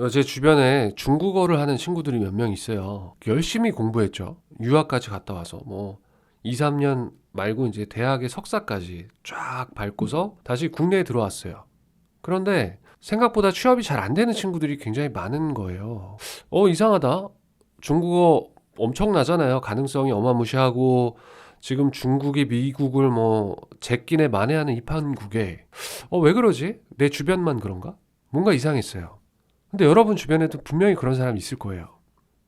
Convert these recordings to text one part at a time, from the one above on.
제 주변에 중국어를 하는 친구들이 몇 명 있어요. 열심히 공부했죠. 유학까지 갔다 와서 뭐 2, 3년 말고 이제 대학의 석사까지 쫙 밟고서 다시 국내에 들어왔어요. 그런데 생각보다 취업이 잘 안 되는 친구들이 굉장히 많은 거예요. 이상하다. 중국어 엄청나잖아요. 가능성이 어마무시하고 지금 중국이 미국을 뭐 제끼네 만회하는 이 판국에 왜 그러지? 내 주변만 그런가? 뭔가 이상했어요. 근데 여러분 주변에도 분명히 그런 사람이 있을 거예요.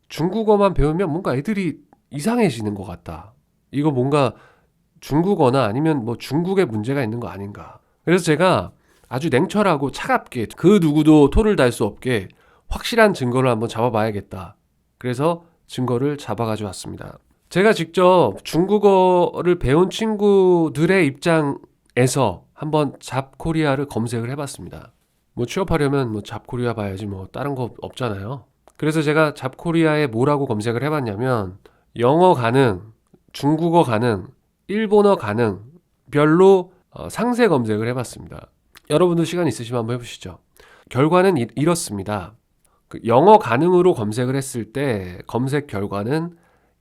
중국어만 배우면 뭔가 애들이 이상해지는 것 같다. 이거 뭔가 중국어나 아니면 뭐 중국에 문제가 있는 거 아닌가. 그래서 제가 아주 냉철하고 차갑게 그 누구도 토를 달 수 없게 확실한 증거를 한번 잡아봐야겠다. 그래서 증거를 잡아가지고 왔습니다. 제가 직접 중국어를 배운 친구들의 입장에서 한번 잡코리아를 검색을 해봤습니다. 뭐 취업하려면 뭐 잡코리아 봐야지 뭐 다른 거 없잖아요. 그래서 제가 잡코리아에 뭐라고 검색을 해봤냐면 영어 가능, 중국어 가능, 일본어 가능 별로 상세 검색을 해봤습니다. 여러분도 시간 있으시면 한번 해보시죠. 결과는 이렇습니다. 영어 가능으로 검색을 했을 때 검색 결과는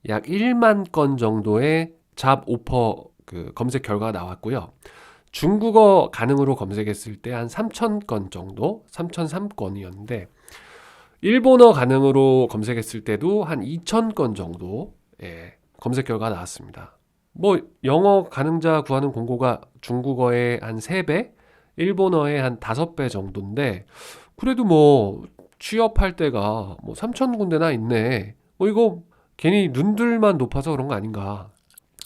약 1만 건 정도의 잡 오퍼 검색 결과가 나왔고요. 중국어 가능으로 검색했을 때 한 3,000건 정도, 3,003건이었는데 일본어 가능으로 검색했을 때도 한 2,000건 정도 검색 결과가 나왔습니다. 뭐 영어 가능자 구하는 공고가 중국어의 한 3배, 일본어의 한 5배 정도인데 그래도 뭐 취업할 때가 뭐 3,000군데나 있네. 이거 괜히 눈들만 높아서 그런 거 아닌가.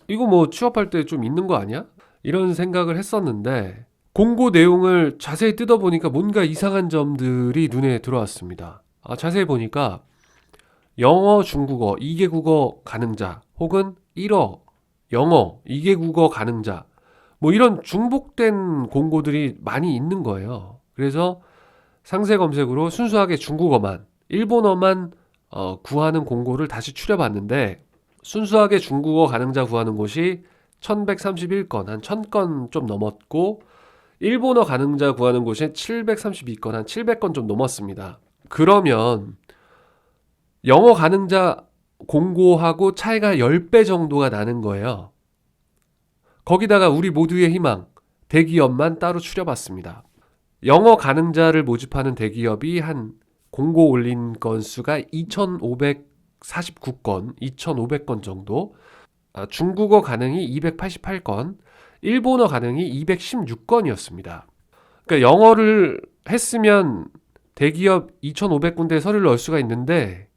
이거 뭐 취업할 때 좀 있는 거 아니야? 이런 생각을 했었는데 공고 내용을 자세히 뜯어보니까 뭔가 이상한 점들이 눈에 들어왔습니다. 자세히 보니까 영어, 중국어, 2개국어 가능자 혹은 1어, 영어, 2개국어 가능자 뭐 이런 중복된 공고들이 많이 있는 거예요. 그래서 상세 검색으로 순수하게 중국어만, 일본어만 구하는 공고를 다시 추려봤는데 순수하게 중국어 가능자 구하는 곳이 1131건, 한 1000건 좀 넘었고 일본어 가능자 구하는 곳이 732건, 한 700건 좀 넘었습니다. 그러면 영어 가능자 공고하고 차이가 10배 정도가 나는 거예요. 거기다가 우리 모두의 희망, 대기업만 따로 추려봤습니다. 영어 가능자를 모집하는 대기업이 한 공고 올린 건수가 2,549건, 2,500건 정도, 중국어 가능이 288건, 일본어 가능이 216건이었습니다. 그러니까 영어를 했으면 대기업 2,500군데 서류를 넣을 수가 있는데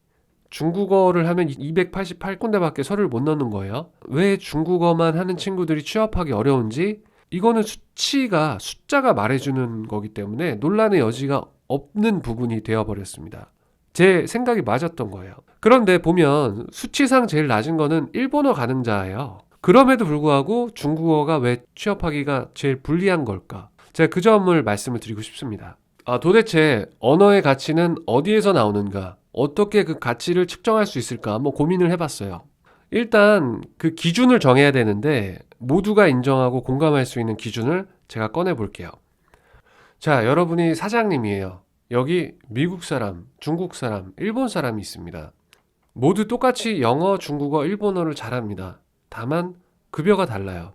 중국어를 하면 288군데밖에 서류를 못 넣는 거예요. 왜 중국어만 하는 친구들이 취업하기 어려운지 이거는 숫자가 말해주는 거기 때문에 논란의 여지가 없는 부분이 되어버렸습니다. 제 생각이 맞았던 거예요. 그런데 보면 수치상 제일 낮은 거는 일본어 가능자예요. 그럼에도 불구하고 중국어가 왜 취업하기가 제일 불리한 걸까? 제가 그 점을 말씀을 드리고 싶습니다. 도대체 언어의 가치는 어디에서 나오는가? 어떻게 그 가치를 측정할 수 있을까? 한번 고민을 해봤어요. 일단 그 기준을 정해야 되는데 모두가 인정하고 공감할 수 있는 기준을 제가 꺼내 볼게요. 자, 여러분이 사장님이에요. 여기 미국 사람, 중국 사람, 일본 사람이 있습니다. 모두 똑같이 영어, 중국어, 일본어를 잘합니다. 다만 급여가 달라요.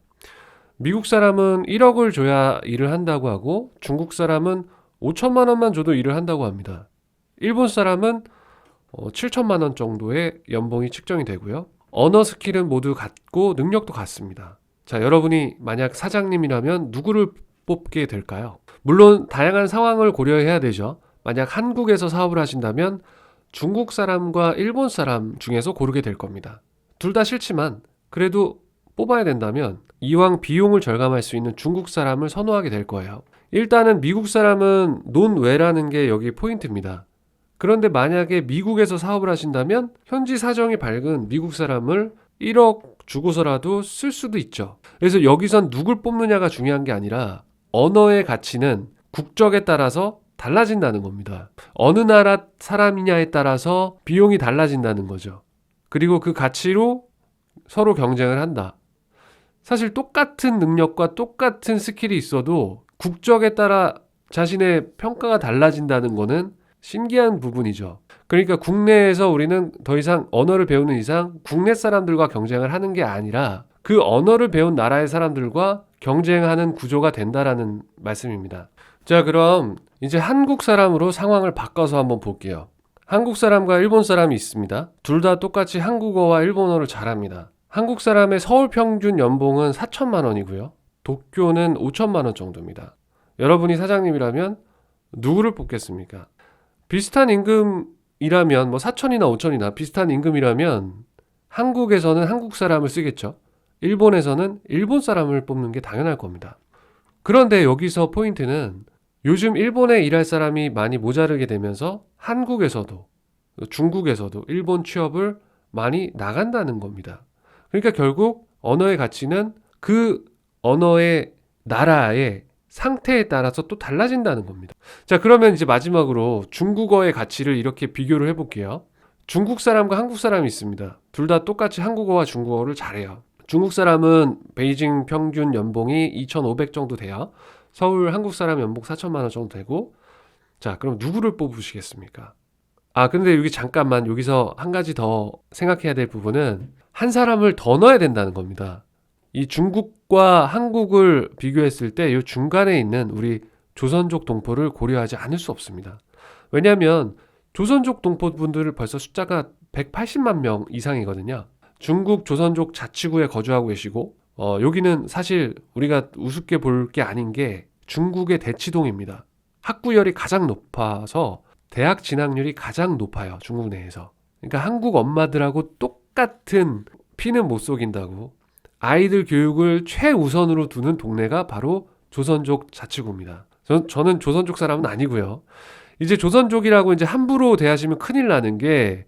미국 사람은 1억을 줘야 일을 한다고 하고 중국 사람은 5천만 원만 줘도 일을 한다고 합니다. 일본 사람은 7천만 원 정도의 연봉이 측정이 되고요. 언어 스킬은 모두 같고 능력도 같습니다. 자, 여러분이 만약 사장님이라면 누구를 뽑게 될까요? 물론 다양한 상황을 고려해야 되죠. 만약 한국에서 사업을 하신다면 중국 사람과 일본 사람 중에서 고르게 될 겁니다. 둘 다 싫지만 그래도 뽑아야 된다면 이왕 비용을 절감할 수 있는 중국 사람을 선호하게 될 거예요. 일단은 미국 사람은 논외라는 게 여기 포인트입니다. 그런데 만약에 미국에서 사업을 하신다면 현지 사정이 밝은 미국 사람을 1억 주고서라도 쓸 수도 있죠. 그래서 여기선 누굴 뽑느냐가 중요한 게 아니라 언어의 가치는 국적에 따라서 달라진다는 겁니다. 어느 나라 사람이냐에 따라서 비용이 달라진다는 거죠. 그리고 그 가치로 서로 경쟁을 한다. 사실 똑같은 능력과 똑같은 스킬이 있어도 국적에 따라 자신의 평가가 달라진다는 거는 신기한 부분이죠. 그러니까 국내에서 우리는 더 이상 언어를 배우는 이상 국내 사람들과 경쟁을 하는 게 아니라 그 언어를 배운 나라의 사람들과 경쟁하는 구조가 된다라는 말씀입니다. 자, 그럼 이제 한국 사람으로 상황을 바꿔서 한번 볼게요. 한국 사람과 일본 사람이 있습니다. 둘 다 똑같이 한국어와 일본어를 잘합니다. 한국 사람의 서울 평균 연봉은 4천만 원이고요. 도쿄는 5천만 원 정도입니다. 여러분이 사장님이라면 누구를 뽑겠습니까? 비슷한 임금이라면 4천이나 5천이나 비슷한 임금이라면 한국에서는 한국 사람을 쓰겠죠. 일본에서는 일본 사람을 뽑는 게 당연할 겁니다. 그런데 여기서 포인트는 요즘 일본에 일할 사람이 많이 모자르게 되면서 한국에서도 중국에서도 일본 취업을 많이 나간다는 겁니다. 그러니까 결국 언어의 가치는 그 언어의 나라의 상태에 따라서 또 달라진다는 겁니다. 자, 그러면 이제 마지막으로 중국어의 가치를 이렇게 비교를 해볼게요. 중국 사람과 한국 사람이 있습니다. 둘 다 똑같이 한국어와 중국어를 잘해요. 중국 사람은 베이징 평균 연봉이 2,500 정도 돼요. 서울 한국 사람 연봉 4천만 원 정도 되고. 자, 그럼 누구를 뽑으시겠습니까? 근데 여기 잠깐만 여기서 한 가지 더 생각해야 될 부분은 한 사람을 더 넣어야 된다는 겁니다. 이 중국과 한국을 비교했을 때 이 중간에 있는 우리 조선족 동포를 고려하지 않을 수 없습니다. 왜냐하면 조선족 동포분들 벌써 숫자가 180만 명 이상이거든요. 중국 조선족 자치구에 거주하고 계시고 여기는 사실 우리가 우습게 볼 게 아닌 게 중국의 대치동입니다. 학구열이 가장 높아서 대학 진학률이 가장 높아요. 중국 내에서. 그러니까 한국 엄마들하고 똑같은 피는 못 속인다고 아이들 교육을 최우선으로 두는 동네가 바로 조선족 자치구입니다. 저는 조선족 사람은 아니고요. 이제 조선족이라고 이제 함부로 대하시면 큰일 나는 게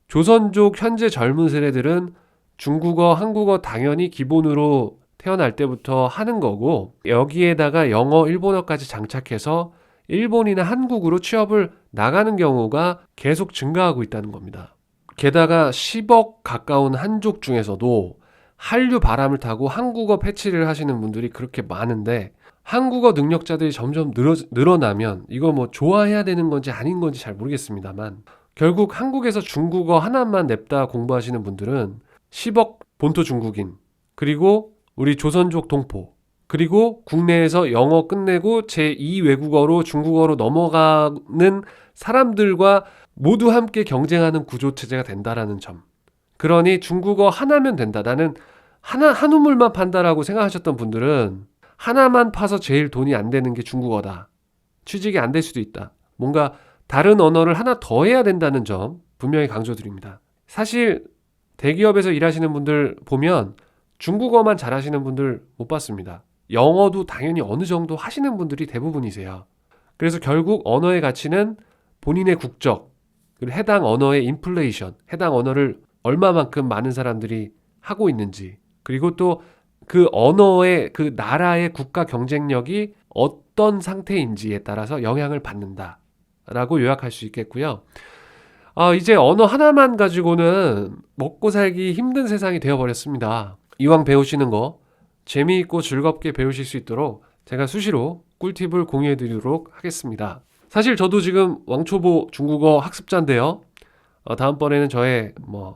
조선족 현재 젊은 세대들은 중국어, 한국어 당연히 기본으로 태어날 때부터 하는 거고 여기에다가 영어, 일본어까지 장착해서 일본이나 한국으로 취업을 나가는 경우가 계속 증가하고 있다는 겁니다. 게다가 10억 가까운 한족 중에서도 한류 바람을 타고 한국어 패치를 하시는 분들이 그렇게 많은데 한국어 능력자들이 점점 늘어나면 이거 뭐 좋아해야 되는 건지 아닌 건지 잘 모르겠습니다만 결국 한국에서 중국어 하나만 냅다 공부하시는 분들은 10억 본토 중국인 그리고 우리 조선족 동포 그리고 국내에서 영어 끝내고 제2 외국어로 중국어로 넘어가는 사람들과 모두 함께 경쟁하는 구조체제가 된다라는 점. 그러니 중국어 하나면 된다. 나는 한 우물만 판다라고 생각하셨던 분들은 하나만 파서 제일 돈이 안 되는 게 중국어다. 취직이 안 될 수도 있다. 뭔가 다른 언어를 하나 더 해야 된다는 점 분명히 강조드립니다. 사실 대기업에서 일하시는 분들 보면 중국어만 잘하시는 분들 못 봤습니다. 영어도 당연히 어느 정도 하시는 분들이 대부분이세요. 그래서 결국 언어의 가치는 본인의 국적, 그리고 해당 언어의 인플레이션, 해당 언어를 얼마만큼 많은 사람들이 하고 있는지, 그리고 또 그 언어의 그 나라의 국가 경쟁력이 어떤 상태인지에 따라서 영향을 받는다라고 요약할 수 있겠고요. 이제 언어 하나만 가지고는 먹고 살기 힘든 세상이 되어버렸습니다. 이왕 배우시는 거 재미있고 즐겁게 배우실 수 있도록 제가 수시로 꿀팁을 공유해드리도록 하겠습니다. 사실 저도 지금 왕초보 중국어 학습자인데요. 다음번에는 저의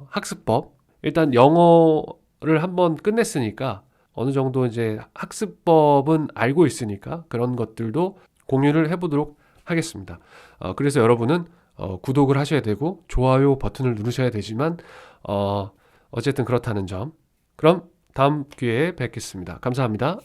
학습법, 일단 영어를 한번 끝냈으니까 어느 정도 이제 학습법은 알고 있으니까 그런 것들도 공유를 해보도록 하겠습니다. 그래서 여러분은 구독을 하셔야 되고 좋아요 버튼을 누르셔야 되지만 어쨌든 그렇다는 점. 그럼 다음 기회에 뵙겠습니다. 감사합니다.